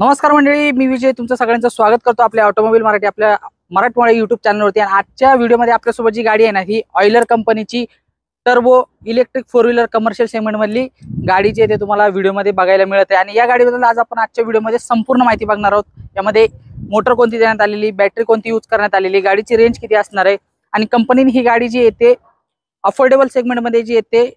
नमस्कार मंडळी, मी विजय तुमचं सगळ्यांचं स्वागत करतो आपल्या ऑटोमोबाईल मराठी आपल्या मराठमोळा युट्यूब चॅनलवरती। आणि आजच्या व्हिडिओमध्ये आपल्यासोबत जी गाडी आहे ना, ही ऑइलर कंपनीची turbo electric 4 wheeler commercial segment मधली गाडीची आहे, ते तुम्हाला व्हिडिओमध्ये बघायला मिळत आहे। आणि या गाडीबद्दल आज आपण आजच्या व्हिडिओमध्ये संपूर्ण माहिती बघणार आहोत। यामध्ये मोटर कोणती देण्यात आलेली, बॅटरी कोणती यूज करण्यात आलेली, गाडीची रेंज किती असणार आहे, आणि कंपनीने ही गाडी जी येते अफोर्डेबल सेगमेंटमध्ये जी येते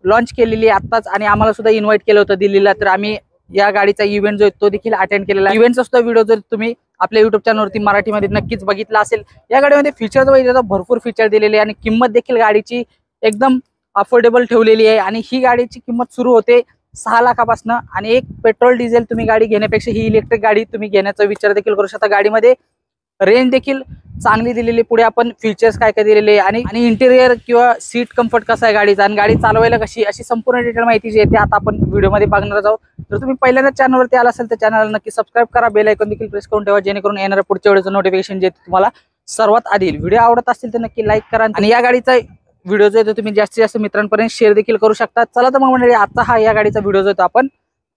लॉन्च केलेली आताच, आणि आम्हाला सुद्धा इन्व्हाइट केलं होतं दिल्लीला। तर आम्ही या गाडीचा इव्हेंट जो आहे तो देखील अटेंड केलेला आहे। इव्हेंटचा सुद्धा व्हिडिओ जर तुम्ही आपल्या युट्यूब चॅनलवरती मराठीमध्ये नक्कीच बघितला असेल। या गाडीमध्ये फीचर्स वगैरे भरपूर फीचर दिलेले आणि किंमत देखील गाडीची एकदम अफोर्डेबल ठेवलेली आहे। आणि ही गाडीची किंमत सुरू होते 6 लाखापासून, आणि एक पेट्रोल डिझेल तुम्ही गाडी घेण्यापेक्षा ही इलेक्ट्रिक गाडी तुम्ही घेण्याचा विचार देखील करू शकता। गाडीमध्ये रेंज देखील चांगली दिलेली, पुढे आपण फीचर्स काय काय दिलेले आणि इंटेरियर किंवा सीट कम्फर्ट कसा आहे गाडीचा, आणि गाडी चालवायला कशी, अशी संपूर्ण डिटेल माहिती जी आहे ती आता आपण व्हिडिओमध्ये बघणार आहोत। जर तुम्ही पहिल्यांदा चॅनलवरती आला असेल तर चॅनलला नक्की सबस्क्राइब करा, बेल आयकॉन देखील प्रेस करून ठेवा, जेणेकरून येणाऱ्या पुढच्या व्हिडिओचं नोटिफिकेशन जे तुम्हाला सर्वात आधी येईल। व्हिडिओ आवडत असेल तर नक्की लाईक करा, आणि या गाडीचा व्हिडिओ जो आहे तो तुम्ही जास्तीत जास्त मित्रांपर्यंत शेअर देखील करू शकता। चला तर मग मंडळी, आता हा या गाडीचा व्हिडिओ जो आहे तो आपण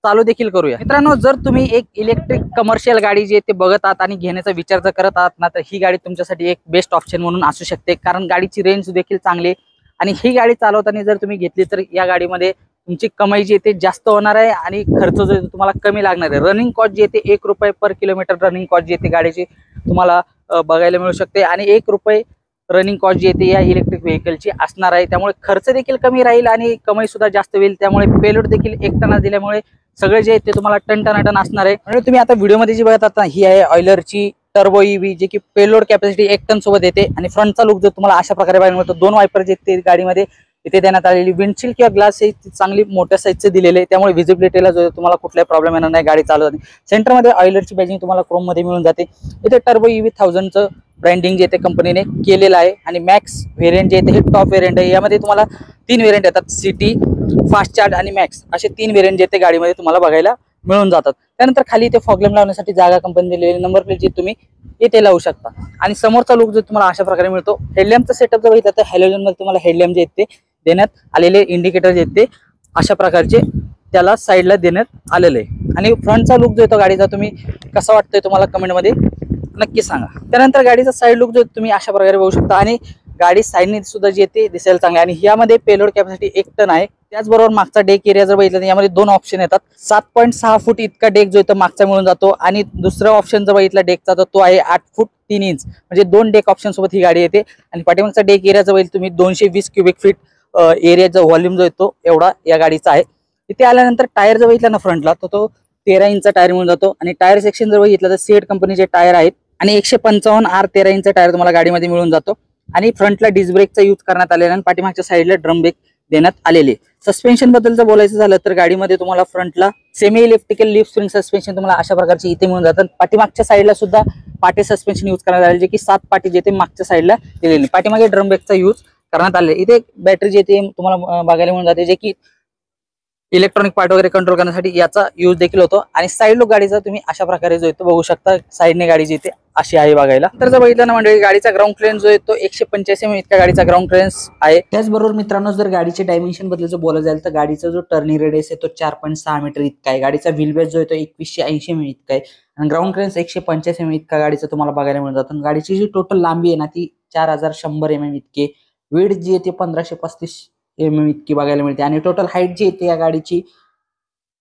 चालू देखील करूया। मित्रांनो, जर तुम्ही एक इलेक्ट्रिक कमर्शियल गाडी जी आहे ते बघत आहात आणि घेण्याचा विचार जर करत आहात ना, तर ही गाडी तुमच्यासाठी एक बेस्ट ऑप्शन म्हणून असू शकते, कारण गाडीची रेंज देखील चांगली आहे। आणि ही गाडी चालवताना जर तुम्ही घेतली तर या गाडीमध्ये तुमची कमाई जी आहे ते जास्त होणार आहे, आणि खर्च जो आहे तुम्हाला कमी लागणार आहे। रनिंग कॉस्ट जी आहे ते 1 रुपये पर किलोमीटर रनिंग कॉस्ट जी आहे ती गाडीची तुम्हाला बघायला मिळू शकते, आणि 1 रुपये रनिंग कॉस्ट जी आहे ती या इलेक्ट्रिक व्हेकलची असणार आहे। त्यामुळे खर्च देखील कमी राहील आणि कमाई सुद्धा जास्त होईल। त्यामुळे पेलोड देखील 1 टन दिल्यामुळे सगळे जे ते तुम्हाला टन असणार आहे। म्हणजे तुम्ही आता व्हिडिओमध्ये जी बघत आहात ही आहे ऑइलरची टर्बो ईव्ही, जे की पेलोड कॅपॅसिटी 1 टन सोबत येते। आणि फ्रंटचा लुक जर तुम्हाला अशा प्रकारे बघायला मिळतो, 2 वायपर जे ते गाडीमध्ये इथे देण्यात आलेली, विंडशील्ड किंवा ग्लास हे चांगली मोठ्या साईजचे दिलेले, त्यामुळे व्हिजिबिलिटीला जो तुम्हाला कुठलाही प्रॉब्लेम येणार नाही गाडी चालवताना। सेंटरमध्ये ऑइलरची बॅजिंग तुम्हाला क्रोम मध्ये मिळून जाते। इथे टर्बो ईव्ही 1000चं ब्रँडिंग जे ते कंपनीने केलेलं आहे। आणि मॅक्स व्हेरियंट जे आहे हे टॉप व्हेरियंट आहे। यामध्ये तुम्हाला 3 व्हेरियंट येतात, सिटी, फास्ट चार्ज आणि मॅक्स, असे 3 व्हेरियंट जे ते गाडीमध्ये तुम्हाला बघायला मिळून जातात। त्यानंतर खाली इथे फॉगलॅम्प लावण्यासाठी जागा कंपनी दिलेली, नंबर प्लेट जी तुम्ही इथे लावू शकता। आणि समोरचा लुक जो तुम्हाला अशा प्रकारे मिळतो। हेडलॅम्पचा सेटअप जर बघितला तर हॅलोजन मध्ये तुम्हाला हेडलॅम्प जे आहेत ते देण्यात आलेले, इंडिकेटर जे आहेत ते अशा प्रकारचे त्याला साईडला देण्यात आलेले आहे। आणि फ्रंटचा लुक जो येतो गाडीचा तुम्ही कसा वाटतोय तुम्हाला कमेंटमध्ये नक्की सांगा। त्यानंतर गाडीचा साईड लुक जो तुम्ही अशा प्रकारे बघू शकता, आणि गाडी साईडने सुद्धा जी येते दिसायला चांगली, आणि यामध्ये पेलोड कॅपॅसिटी 1 टन आहे। त्याचबरोबर मागचा डेक एरिया जर बघितला तर यामध्ये 2 ऑप्शन येतात। 7.6 फूट इतका डेक जो येतो मागचा मिळून जातो, आणि दुसरा ऑप्शन जर बघितला डेकचा तर तो आहे 8 फूट 3 इंच, म्हणजे 2 डेक ऑप्शन सोबत ही गाडी येते। आणि पाठीमागचा डेक एरिया जर बघितला तुम्ही 220 क्युबिक फीट एरियाचा व्हॉल्यूम जो येतो एवढा या गाडीचा आहे। इथे आल्यानंतर टायर जर बघितला ना फ्रंटला तर तो 13 इंचचा टायर मिळून जातो। आणि टायर सेक्शन जर बघितलं तर सीएट कंपनीचे टायर आहेत, आणि 155 R 13 इंच टायर तुम्हाला गाडीमध्ये मिळून जातो। आणि फ्रंटला डिस्क ब्रेकचा यूज करण्यात आलेला, आणि पाठीमागच्या साईडला ड्रम ब्रेक देण्यात आलेले। सस्पेन्शन बद्दल जर बोलायचं झालं तर गाडीमध्ये तुम्हाला फ्रंटला semi electrical lift spring suspension तुम्हाला अशा प्रकारचे इथे मिळून जातात। पाठीमागच्या साईडला सुद्धा पाटे सस्पेन्शन यूज करण्यात आले, जे की 7 पाटे जे ते मागच्या साईडला दिलेले, पाठीमागे ड्रम ब्रेकचा यूज करण्यात आले। इथे एक बॅटरी जे ते तुम्हाला बघायला मिळून जाते, जे की इलेक्ट्रॉनिक पार्ट वगैरे कंट्रोल करण्यासाठी याचा यूज देखील होतो। आणि साईड लुक गाडीचा तुम्ही अशा प्रकारे जो येतो बघू शकता, साईडने गाडी जी येते अशी आहे बघायला। तर जर बघितलं ना मंडळी, गाडीचा ग्राउंड क्लिअरन्स जो आहे तो 185 mm इतका गाडीचा ग्राउंड क्लिअरन्स आहे। त्याचबरोबर मित्रांनो, जर गाडीच्या डायमेन्शन बद्दल जर बोलायला जाईल तर गाडीचा जो टर्निंग रेडियस आहे तो 4.6 मीटर इतका आहे। गाडीचा व्हील बेस जो आहे तो 2180 mm इतका आहे, आणि ग्राउंड क्लिअरन्स 185 mm इतका गाडीचा तुम्हाला बघायला मिळून जातो। गाडीची जी टोटल लांबी आहे ना ती 4100 mm इतकी, वेट जी आहे ती 1535 mm इतकी बघायला मिळते। आणि टोटल हाईट जी येते या गाडीची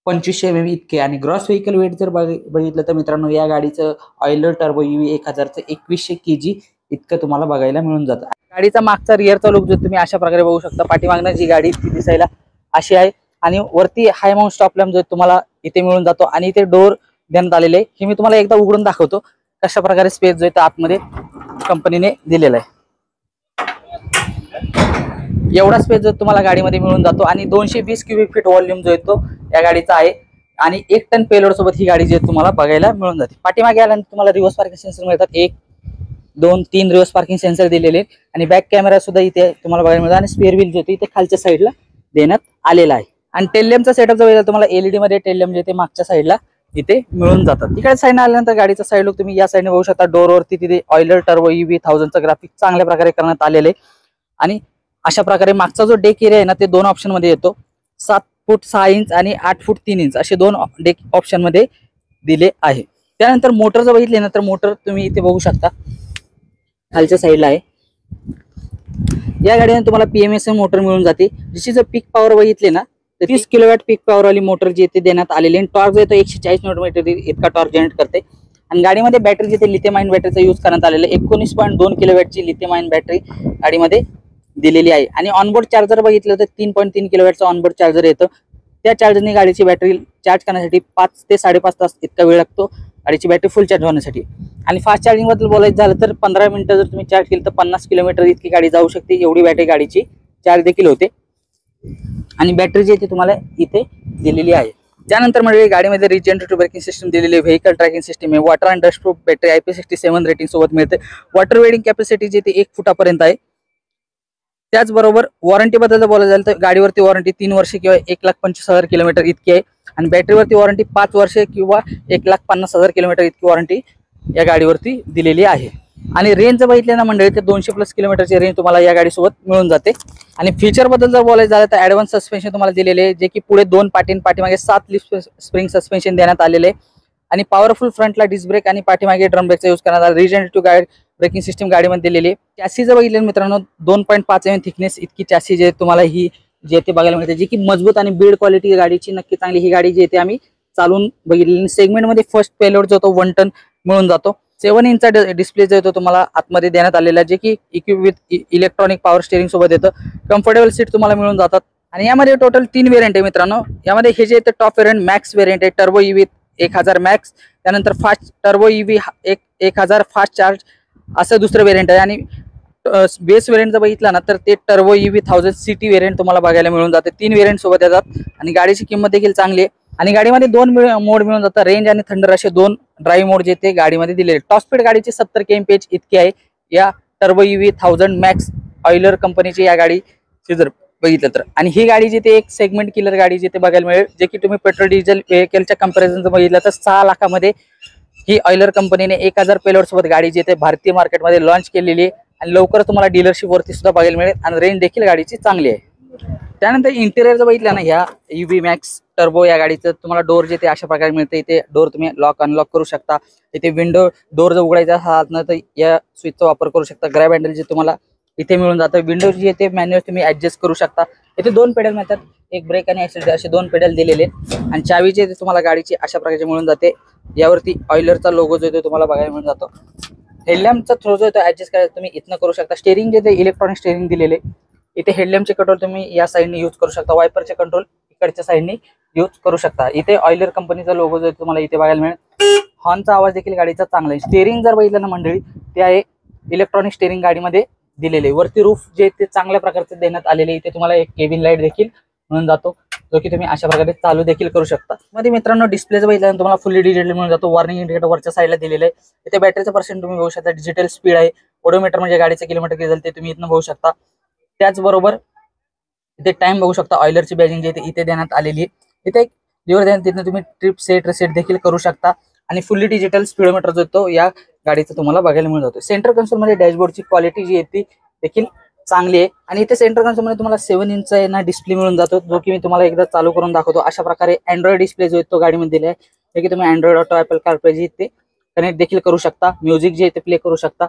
2500 mm इतके। आणि ग्रॉस व्हेकल वेट जर बघितलं तर मित्रांनो, या गाडीचं ऑइलर टर्बो ईव्ही 1000चं 2100 kg इतकं तुम्हाला बघायला मिळून जातं। गाडीचा मागचा रिअरचा लुक जो तुम्ही अशा प्रकारे बघू शकता, पाठीमागनं जी गाडी ती दिसायला अशी आहे, आणि वरती हाय माउंट स्टॉप लॅम्प जो तुम्हाला इथे मिळून जातो, आणि इथे डोर देण्यात आलेले आहे। हे मी तुम्हाला एकदा उघडून दाखवतो कशा प्रकारे स्पेस जो आहे आतमध्ये कंपनीने दिलेला आहे। एवढा स्पेस जो तुम्हाला गाडीमध्ये मिळून जातो, आणि 220 क्युबिक फीट व्हॉल्यूम जो येतो या गाडीचा आहे, आणि 1 टन पेलोड सोबत ही गाडी जी तुम्हाला बघायला मिळून जाते। पाठीमागे आल्यानंतर तुम्हाला रिव्हर्स पार्किंग सेन्सर मिळतात, 1 2 3 रिव्हर्स पार्किंग सेन्सर दिलेले, आणि बॅक कॅमेरा सुद्धा इथे तुम्हाला बघायला मिळतो। आणि स्पेअर व्हील जो इथे खालच्या साईडला देण्यात आलेला आहे। आणि टेललॅम्पचा सेटअप जो आहे तुम्हाला एलईडी मध्ये टेललॅम्प जे ते मागच्या साईडला इथे मिळून जातात। इकडे साईडने आल्यानंतर गाडीचा साईड लुक तुम्ही या साईडने बघू शकता, डोर वरती तिथे ऑइलर टर्बो ईव्ही 1000चं ग्राफिक चांगल्या प्रकारे करण्यात आलेले, आणि अशा प्रकारे मागचा जो डेक एरिया आहे ना ते 2 ऑप्शन मध्ये येतो, 7 फूट 6 इंच आणि 8 फूट 3 इंच असे 2 डेक ऑप्शन मध्ये दिले आहे. त्यानंतर मोटर जर बघितले ना तर मोटर तुम्ही इथे बघू शकता खालच्या साईडला आहे. या गाडीने तुम्हाला PMSM मोटर मिळून जाते. जिची जर पीक पॉवर बघितले ना तर 30 किलोवॅट पीक पॉवर वाली मोटर जी येते देण्यात आलेली आहे. टॉर्क जो येतो 140 न्यूटन इतका टॉर्क जनरेट करते. आणि गाडीमध्ये बॅटरी जिथे लिथियम आयन बॅटरीचा यूज करण्यात आलेला आहे. 19.2 किलोवॅटची लिथियम आयन बॅटरी गाडीमध्ये दिलेली आहे. आणि ऑनबोर्ड चार्जर बघितलं तर 3.3 किलोवॅटचा ऑनबोर्ड चार्जर येतं. त्या चार्जरने गाडीची बॅटरी चार्ज करण्यासाठी 5 ते 5.5 तास इतका वेळ लागतो गाडीची बॅटरी फुल चार्ज होण्यासाठी. आणि फास्ट चार्जिंग बद्दल बोलायचं झालं तर 15 मिनिटं जर तुम्ही चार्ज केली तर 50 किलोमीटर इतकी गाडी जाऊ शकते. एवढी बॅटरी गाडीची चार्ज देखील होते. आणि बॅटरी जी आहे तुम्हाला इथे दिलेली आहे. त्यानंतर म्हणजे गाडीमध्ये रिजनरेटिव्ह ब्रेकिंग सिस्टम दिलेली आहे. व्हेकल ट्रॅकिंग सिस्टम आहे. Water and dust proof battery IP67 rating सोबत मिळते. वॉटर वेडिंग कॅपॅसिटी जी ती 1 फुटापर्यंत आहे. त्याचबरोबर वॉरंटी बद्दल बोलायचं झालं तर गाडीवरती वॉरंटी 3 वर्ष किंवा 1,25,000 किलोमीटर इतकी आहे. आणि बॅटरीवरती वॉरंटी 5 वर्ष किंवा 1,50,000 किलोमीटर इतकी वॉरंटी या गाडीवरती दिलेली आहे. आणि रेंज बघितले ना मंडळी तर 200+ किलोमीटरची रेंज तुम्हाला या गाडीसोबत मिळून जाते. आणि फीचर बद्दल जर बोलायचं झालं तर ॲडव्हान्स सस्पेन्शन तुम्हाला दिलेले आहे, जे की पुढे 2 पाठी पाठीमागे 7 लिफ स्प्रिंग सस्पेन्शन देण्यात आलेले आहे. आणि पॉवरफुल फ्रंटला डिस्क ब्रेक आणि पाठीमागे ड्रम ब्रेकचा यूज करण्यात आला. रिजनरेटिव्ह ब्रेकिंग सिस्टम गाडीमध्ये दिलेली आहे. चॅसी जर बघितलं मित्रांनो 2.5 mm थिकनेस इतकी चॅसी जे तुम्हाला ही जे येते बघायला मिळते, जी की मजबूत आणि बिल्ड क्वालिटी गाडीची नक्की चांगली. ही गाडी जी येते आम्ही चालून बघितलेली. सेगमेंटमध्ये फर्स्ट पेलोड जो तो 1 टन मिळून जातो. 7 इंचचा डिस्प्ले जो येतो तुम्हाला आतमध्ये देण्यात आलेला, जे की equip with electronic power steering सोबत येतं. कम्फर्टेबल सीट तुम्हाला मिळून जातात. आणि यामध्ये टोटल 3 व्हेरियंट आहे मित्रांनो. यामध्ये हे जे येतं टॉप व्हेरियंट मॅक्स व्हेरियंट आहे. टर्बो EV 1000 मॅक्स, त्यानंतर fast turbo EV 1000 fast charge असं दुसरं व्हेरियंट आहे. आणि बेस व्हेरियंट जर बघितला ना तर ते टर्बो EV 1000 CT व्हेरियंट तुम्हाला बघायला मिळून जाते. 3 व्हेरियंट सोबत येतात. आणि गाडीची किंमत देखील चांगली आहे. आणि गाडीमध्ये 2 मोड मिळून जातात, रेंज आणि थंडर असे 2 ड्राईव्ह मोड जे ते गाडीमध्ये दिलेले. टॉप स्पीड गाडीची 70 kmph इतकी आहे या टर्बो EV 1000 मॅक्स ऑइलर कंपनीची या गाडीची जर बघितलं तर. आणि ही गाडी जी ते एक सेगमेंट किलर गाडी जी ते बघायला मिळेल, जे की तुम्ही पेट्रोल डिझेल व्हेकलच्या कंपॅरिझन जर बघितलं तर 6 लाखामध्ये ही ऑइलर कंपनीने 1000 पेलोड सोबत गाडी जी ते भारतीय मार्केटमध्ये लॉन्च केलेली आहे. आणि लवकर तुम्हाला डीलरशिप वरती सुद्धा बघायला मिळेल. आणि रेंज देखील गाडीची चांगली आहे. त्यानंतर इंटेरियर जर बघितलं ना ह्या EV मॅक्स टर्बो या गाडीचं तुम्हाला डोर जे ते अशा प्रकारे मिळते. इथे डोर तुम्ही लॉक अनलॉक करू शकता. इथे विंडो डोर जर उघडायचा असाल ना तर या स्विचचा वापर करू शकता. ग्रॅब हँडल जे तुम्हाला इथे मिळून जातं. विंडो जी येते मॅन्युअल तुम्ही ऍडजस्ट करू शकता. इथे 2 पेडल मिळतात, एक ब्रेक आणि ऍक्सिलेटर असे 2 पेडल दिलेले. आणि चावी जे तुम्हाला गाडीची अशा प्रकारचे मिळून जाते. यावरती ऑइलरचा लोगो जो येतो तुम्हाला बघायला मिळून जातो. हेडलॅम्पचा थ्रो जो येतो ऍडजस्ट करायला तुम्ही इथनं करू शकता. स्टेअरिंग जे ते इलेक्ट्रॉनिक स्टेअरिंग दिलेले. इथे हेडलॅम्पचे कंट्रोल तुम्ही या साईडने यूज करू शकता. वायपरचे कंट्रोल इकडच्या साईडने यूज करू शकता. इथे ऑइलर कंपनीचा लोगो जो आहे तुम्हाला इथे बघायला मिळेल. हॉर्नचा आवाज देखील गाडीचा चांगला आहे. स्टेअरिंग जर बघितलं ना मंडळी ते आहे इलेक्ट्रॉनिक स्टेअरिंग गाडीमध्ये दिलेले. वरती रूफ जे ते चांगल्या प्रकारचे देण्यात आलेले. इथे तुम्हाला एक केबिन लाईट देखील मिळून जातो, जो की तुम्ही अशा प्रकारे चालू देखील करू शकता. मध्ये मित्रांनो डिस्प्ले जर बघितलं तुम्हाला फुल्ली डिजिटल मिळून जातो. वॉर्निंग इंडिकेटर वरच्या साईडला दिलेलं आहे. इथे बॅटरीचं पर्सेंट तुम्ही बघू शकता. डिजिटल स्पीड आहे. ओडोमीटर म्हणजे गाडीचं किलोमीटर किती ते तुम्ही इथनं बघू शकता. त्याचबरोबर इथे टाइम बघू शकता. ऑइलरची बॅजिंग जी इथे देण्यात आलेली आहे. इथे एक लिव्हर देण्यात तिथनं तुम्ही ट्रिप सेट रिसेट देखील करू शकता. आणि फुल्ली डिजिटल स्पीडोमीटर जो तो या गाडीचा तुम्हाला बघायला मिळून जातो. सेंटर कन्सोल मध्ये डॅशबोर्डची क्वालिटी जी आहे ती देखील चांगली आहे. आणि इथे सेंटर कन्सोल मध्ये तुम्हाला 7 इंचचा ना डिस्प्ले मिळून जातो, जो की मी तुम्हाला एकदा चालू करून दाखवतो. अशा प्रकारे अँड्रॉइड डिस्प्ले जो आहे तो गाडीमध्ये दिला आहे, जे की तुम्ही अँड्रॉइड ऑटो ऍपल कारप्ले जी ते कनेक्ट देखील करू शकता. म्युझिक जे ते प्ले करू शकता.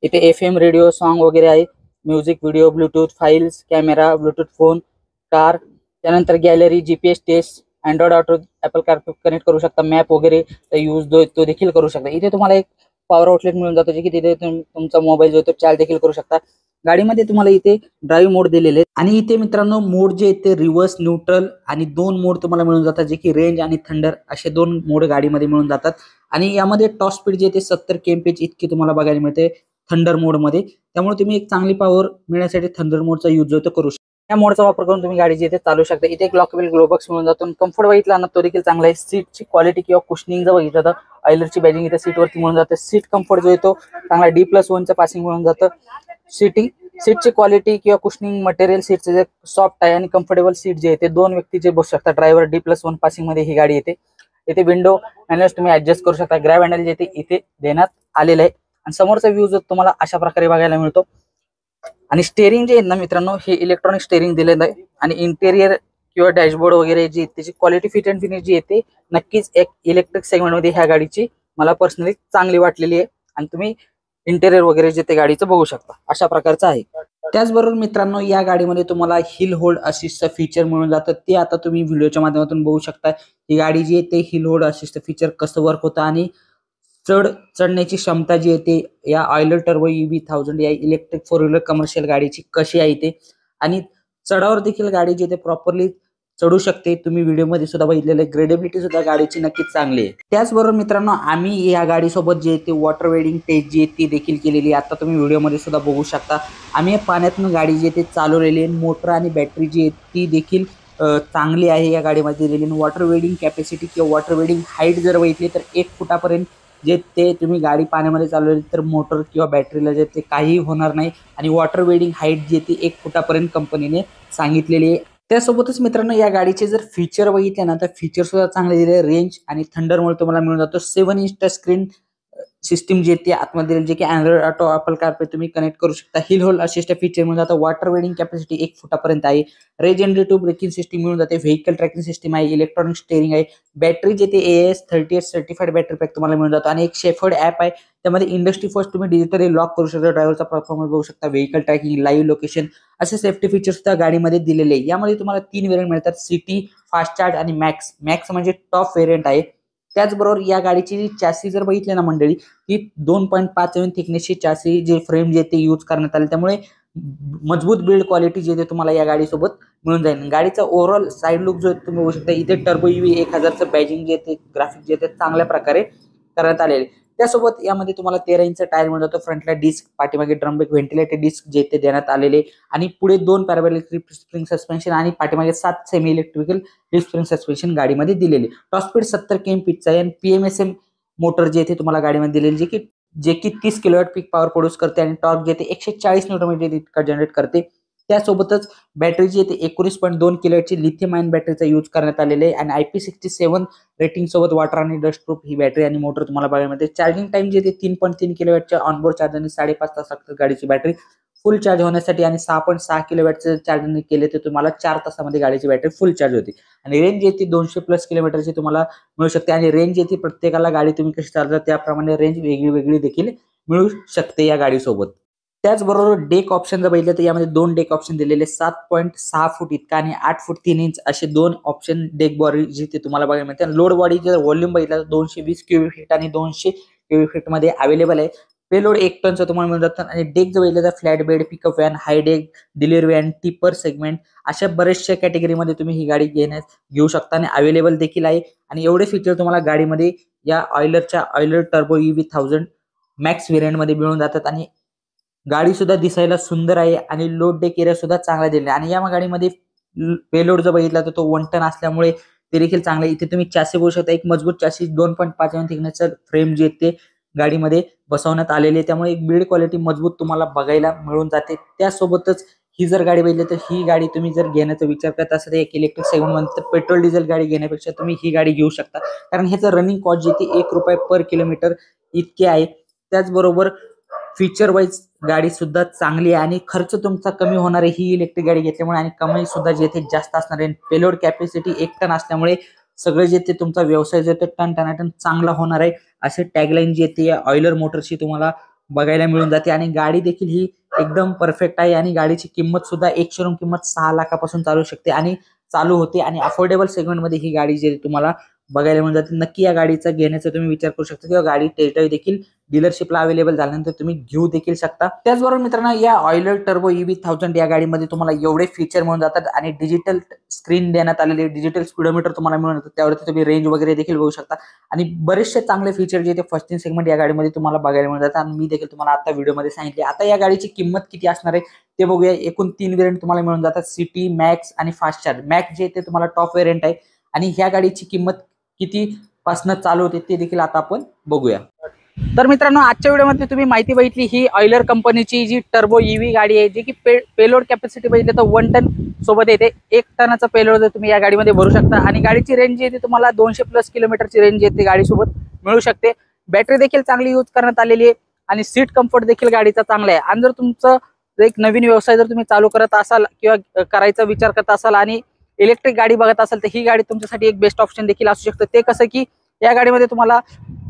इथे FM रेडिओ सॉन्ग वगैरे आहे. Music, video, Bluetooth, files, camera, Bluetooth phone, car, त्यानंतर gallery, GPS test, Android Auto Apple CarPlay connect करू शकता. मॅप वगैरे यूज तो देखील करू शकता. इथे तुम्हाला एक पॉवर आउटलेट मिळून जातो, जे की तिथे तुमचा मोबाईल जो तो चार्ज देखील करू शकता. गाडीमध्ये तुम्हाला इथे ड्राईव्ह मोड दिलेले आहेत. आणि इथे मित्रांनो मोड जे ते रिव्हर्स, न्यूट्रल आणि 2 मोड तुम्हाला मिळून जातात, जे की रेंज आणि थंडर असे 2 मोड गाडीमध्ये मिळून जातात. आणि यामध्ये टॉप स्पीड जे ते 70 kmph इतकी तुम्हाला बघायला मिळते थंडर मोड मध्ये. त्यामुळे तुम्ही एक चांगली पॉवर मिळण्यासाठी थंडर मोडचा यूज जो तो करू शकता. या मोडचा वापर करून तुम्ही गाडी इथे चालू शकता. इथे एक लॉकेबल ग्लोबॉक्स मिळून जातो. कम्फर्ट बघितला ना तो देखील चांगला आहे. सीटची क्वालिटी किंवा कुशनिंग जर बघितलं तर ऑइलरची बॅजिंग इथे सीटवरती मिळून जाते. सीट कम्फर्ट जो येतो चांगला D+1चं पासिंग मिळून जातं. सीटची क्वालिटी किंवा कुशनिंग मटेरियल सीटचे जे सॉफ्ट आहे आणि कम्फर्टेबल सीट जे आहे ते 2 व्यक्ती जे बसू शकतात. ड्रायव्हर D+1 पासिंग मध्ये ही गाडी येते. इथे विंडो मॅन्युअल तुम्ही ऍडजस्ट करू शकता. ग्रॅब हँडल जे ते इथे देण्यात आलेलं आहे. आणि समोरचा व्ह्यू जो तुम्हाला अशा प्रकारे बघायला मिळतो. आणि स्टेअरिंग जे आहे ना मित्रांनो हे इलेक्ट्रॉनिक स्टेअरिंग दिलेलं आहे. आणि इंटेरियर किंवा डॅशबोर्ड वगैरे जी त्याची क्वालिटी फिट अँड फिनिश जी येते नक्कीच एक इलेक्ट्रिक सेगमेंटमध्ये ह्या गाडीची मला पर्सनली चांगली वाटलेली आहे. आणि तुम्ही इंटेरियर वगैरे जे ते गाडीचं बघू शकता अशा प्रकारचं आहे. त्याचबरोबर मित्रांनो या गाडीमध्ये तुम्हाला हिल होल्ड असिस्टचं फीचर मिळून जातं. ते आता तुम्ही व्हिडिओच्या माध्यमातून बघू शकता. ही गाडी जी आहे ते हिल होल्ड असिस्ट फीचर कसं वर्क होतं आणि चढण्याची क्षमता जी आहे ते या ऑयलर टर्बो EV1000 या इलेक्ट्रिक 4 व्हीलर कमर्शियल गाडीची कशी आहे ते, आणि चढावर देखील गाडी जी आहे ते प्रॉपरली चढू शकते. तुम्ही व्हिडिओमध्ये सुद्धा बघितलेलं ग्रेडेबिलिटी सुद्धा गाडीची नक्कीच चांगली आहे. त्याचबरोबर मित्रांनो आम्ही या गाडीसोबत जे ते वॉटर वेडिंग टेस्ट जी आहे ती देखील केलेली आहे. आता तुम्ही व्हिडिओमध्ये सुद्धा बघू शकता. आम्ही पाण्यातून गाडी जी आहे ते चालवलेली आहे. मोटर आणि बॅटरी जी आहे ती देखील चांगली आहे या गाडीमध्ये दिलेली. वॉटर वेडिंग कॅपॅसिटी किंवा वॉटर वेडिंग हाईट जर बघितली तर 1 फुटापर्यंत जे ते तुम्ही गाडी पाण्यामध्ये चालवली तर मोटर किंवा बॅटरीला जे ते काही होणार नाही. आणि वॉटर वेडिंग हाईट जी ती 1 फुटापर्यंत कंपनीने सांगितलेली आहे. त्यासोबतच मित्रांनो या गाडीचे जर फीचर बघितले ना तर फीचर सुद्धा चांगले दिले. रेंज आणि थंडरमुळे तुम्हाला मिळून जातो 7 इंच टच स्क्रीन सिस्टीम जे ती आतमध्ये जे की अँड्रॉइड ऑटो ॲपल कारप्ले तुम्ही कनेक्ट करू शकता. हिल होल्ड असिस्ट फीचर मिळून जातं. वॉटर वेडिंग कॅपॅसिटी 1 फुटापर्यंत आहे. रिजनरेटिव्ह ब्रेकिंग सिस्टीम मिळून जाते. व्हेकल ट्रॅकिंग सिस्टीम आहे. इलेक्ट्रॉनिक स्टेअरिंग आहे. बॅटरी जे ते AIS 38 सर्टिफाईड बॅटरी पॅक तुम्हाला मिळून जातो. आणि एक शेफर्ड ॲप आहे. त्यामध्ये इंडस्ट्री फर्स्ट तुम्ही डिजिटली लॉक करू शकता. ड्रायव्हरचा परफॉर्मन्स बघू शकता. व्हेकल ट्रॅकिंग, लाईव्ह लोकेशन असे सेफ्टी फीचर्स सुद्धा गाडीमध्ये दिलेले आहे. यामध्ये तुम्हाला 3 व्हेरियंट मिळतात. सिटी, फास्ट चार्ज आणि मॅक्स. मॅक्स म्हणजे टॉप व्हेरियंट आहे. त्याचबरोबर या गाडीची जी चॅसी जर बघितली ना मंडळी ती 2.5 mm थिकनेसची चॅसी जे फ्रेम जे ते यूज करण्यात आले. त्यामुळे मजबूत बिल्ड क्वालिटी जे ते तुम्हाला या गाडीसोबत मिळून जाईल. गाडीचा ओव्हरऑल साईड लुक जो तुम्ही बघू शकता इथे टर्बो EV1000चं बॅजिंग जे ते ग्राफिक जे ते चांगल्या प्रकारे करण्यात आलेले. त्यासोबत यामध्ये तुम्हाला 13 इंच टायर मिळून जातो. फ्रंटला डिस्क, पाठीमागे ड्रम ब्रेक, व्हेंटिलेटेड डिस्क जे ते देण्यात आलेले. आणि पुढे 2 पॅराबोलिक स्प्रिंग सस्पेन्शन आणि पाठीमागे 7 सेमी इलेक्ट्रिकल स्प्रिंग सस्पेन्शन गाडीमध्ये दिलेले. टॉप स्पीड 70 km/h आहे. आणि PMSM मोटर जे ते तुम्हाला गाडीमध्ये दिलेली जे की 30 किलोवॅट पीक पॉवर प्रोड्यूस करते. आणि टॉर्क जे ते 140 न्यूटन इतका जनरेट करते. त्यासोबतच बॅटरी जी आहे 19.2 किलोवॅटची लिथियम आयन बॅटरीचा यूज करण्यात आलेले आहे. आणि IP67 रेटिंग सोबत वॉटर आणि डस्ट प्रूफ ही बॅटरी आणि मोटर तुम्हाला बघायला मिळते. चार्जिंग टाइम जे ते 3.3 किलोवॅटच्या ऑनबोर्ड चार्जरने 5.5 तास लागतात गाडीची बॅटरी फुल चार्ज होण्यासाठी. आणि 6.6 किलोवॅटचं चार्जिंग केले तर तुम्हाला 4 तासामध्ये गाडीची बॅटरी फुल चार्ज होते. आणि रेंज जे ती 200+ किलोमीटरची तुम्हाला मिळू शकते. आणि रेंज जे ती प्रत्येकाला गाडी तुम्ही कशी चालवता त्याप्रमाणे रेंज वेगळी देखील मिळू शकते या गाडीसोबत. त्याचबरोबर डेक ऑप्शन जर बघितलं तर यामध्ये 2 डेक ऑप्शन दिलेले 7.6 फूट इतका आणि 8 फूट 3 इंच असे 2 ऑप्शन डेक बॉडी जी ते तुम्हाला बघायला मिळते. लोड बॉडी जर व्हॉल्यूम बघितलं तर 220 क्यूबिक फीट आणि 200 क्यूबिक फीट मध्ये अवेलेबल आहे. पेलोड 1 टनचं तुम्हाला मिळून जातं. आणि डेक जर बघितलं तर flat bed, pickup van, high deck, delivery van, tipper segment अशा बऱ्याचशा कॅटेगरीमध्ये तुम्ही ही गाडी घेऊ शकता आणि अवेलेबल देखील आहे. आणि एवढे फीचर तुम्हाला गाडीमध्ये या ऑयलर टर्बो EV1000 मॅक्स व्हेरियंटमध्ये मिळून जातात. आणि गाडी सुद्धा दिसायला सुंदर आहे आणि लोड डेक एरिया सुद्धा चांगला दिलेला आहे. आणि या गाडीमध्ये पेलोड जर बघितला तर तो 1 टन असल्यामुळे ते देखील चांगलं आहे. इथे तुम्ही चॅसी बघू शकता. एक मजबूत चॅसी 2.5 mm थिकनेसचं फ्रेम जे ते गाडीमध्ये बसवण्यात आलेले. त्यामुळे एक बिल्ड क्वालिटी मजबूत तुम्हाला बघायला मिळून जाते. त्यासोबतच ही जर गाडी बघितली तर ही गाडी तुम्ही जर घेण्याचा विचार करत असाल एक इलेक्ट्रिक सेगमेंटमध्ये तर पेट्रोल डिझेल गाडी घेण्यापेक्षा तुम्ही ही गाडी घेऊ शकता. कारण ह्याचं रनिंग कॉस्ट जे ती ₹1 per किलोमीटर इतके आहे. त्याचबरोबर फीचर वाईज गाडी सुद्धा चांगली आहे आणि खर्च तुमचा कमी होणार आहे ही इलेक्ट्रिक गाडी घेतल्यामुळे. आणि कमाई सुद्धा जे ते जास्त असणार आहे. पेलोड कॅपॅसिटी 1 टन असल्यामुळे सगळे जे ते तुमचा व्यवसाय जे ते टन चांगला होणार आहे असे टॅगलाईन जे ते ऑयलर मोटरची तुम्हाला बघायला मिळून जाते. आणि गाडी देखील ही एकदम परफेक्ट आहे. आणि गाडीची किंमत सुद्धा एक शोरूम किंमत 6 लाखापासून चालू शकते आणि चालू होते. आणि अफोर्डेबल सेगमेंटमध्ये ही गाडी जे तुम्हाला बघायला मिळून जाते. नक्की या गाडीचा घेण्याचा तुम्ही विचार करू शकता किंवा गाडी टेस्ट ड्राईव्ह देखील डीलरशिपला अवेलेबल झाल्यानंतर तुम्ही घेऊ देखील शकता. त्याचबरोबर मित्रांनो या ऑयलर टर्बो EV1000 या गाडीमध्ये तुम्हाला एवढे फीचर मिळून जातात. आणि डिजिटल स्क्रीन देण्यात आलेले, डिजिटल स्पीडोमीटर तुम्हाला मिळून जातात. त्यावरती तुम्ही रेंज वगैरे देखील बघू शकता. आणि बरेचसे चांगले फीचर जे ते फर्स्ट इन सेगमेंट या गाडीमध्ये तुम्हाला बघायला मिळून जातात. आणि मी देखील तुम्हाला आता व्हिडिओमध्ये सांगितले. आता या गाडीची किंमत किती असणार आहे ते बघूया. एकूण 3 व्हेरियंट तुम्हाला मिळून जातात. सिटी, मॅक्स आणि फास्ट चार्ज. मॅक्स जे ते तुम्हाला टॉप व्हेरियंट आहे. आणि ह्या गाडीची किंमत किती पासून चालू होते ते देखील आता आपण बघूया. तर मित्रांनो आजच्या व्हिडिओमध्ये तुम्ही माहिती बघितली ही ऑयलर कंपनीची जी टर्बो EV गाडी आहे जी की पेलोड कॅपॅसिटी बघितली तर 1 टन सोबत येते. 1 टनाचा पेलोड जर तुम्ही या गाडीमध्ये भरू शकता. आणि गाडीची रेंज जी येते तुम्हाला 200+ किलोमीटरची रेंज येते गाडीसोबत मिळू शकते. बॅटरी देखील चांगली यूज करण्यात आलेली आहे. आणि सीट कम्फर्ट देखील गाडीचा चांगला आहे. आणि जर तुमचं एक नवीन व्यवसाय जर तुम्ही चालू करत असाल किंवा करायचा विचार करत असाल आणि इलेक्ट्रिक गाडी बघत असाल तर ही गाडी तुमच्यासाठी एक बेस्ट ऑप्शन देखील असू शकतं। ते कसं की या गाडीमध्ये तुम्हाला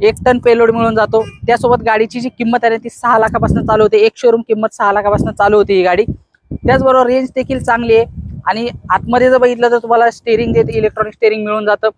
1 टन पेलोड मिळून जातो, त्यासोबत गाडीची जी किंमत आहे ती 6 लाखापासून चालू होते। एक शोरूम किंमत 6 लाखापासून चालू होती ही गाडी। त्याचबरोबर रेंज देखील चांगली आहे आणि आतमध्ये जर बघितलं तर तुम्हाला स्टेअरिंग जे इलेक्ट्रॉनिक स्टेअरिंग मिळून जातं,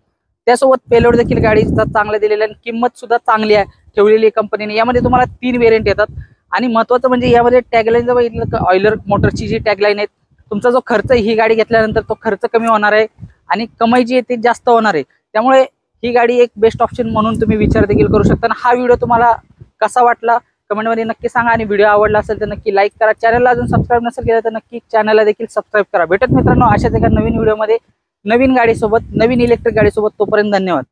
त्यासोबत पेलोड देखील गाडीचा चांगला दिलेला आहे, किंमत सुद्धा चांगली आहे ठेवलेली कंपनीने। यामध्ये तुम्हाला 3 व्हेरियंट येतात आणि महत्त्वाचं म्हणजे यामध्ये टॅगलाईन जर बघितलं तर ऑयलर मोटरची जी टॅगलाईन आहे, तुमचा जो खर्च ही गाडी घेतल्यानंतर तो खर्च कमी होणार आहे आणि कमाई जी आहे ती जास्त होणार आहे। त्यामुळे ही गाडी एक बेस्ट ऑप्शन म्हणून तुम्ही विचार देखील करू शकता। हा व्हिडिओ तुम्हाला कसा वाटला कमेंटमध्ये नक्की सांगा आणि व्हिडिओ आवडला असेल तर नक्की लाईक करा। चॅनलला अजून सबस्क्राईब नसेल केलं तर नक्की चॅनलला देखील सबस्क्राईब करा। भेटत मित्रांनो अशाच एका नवीन व्हिडिओमध्ये नवीन गाडीसोबत, नवीन इलेक्ट्रिक गाडीसोबत। तोपर्यंत धन्यवाद।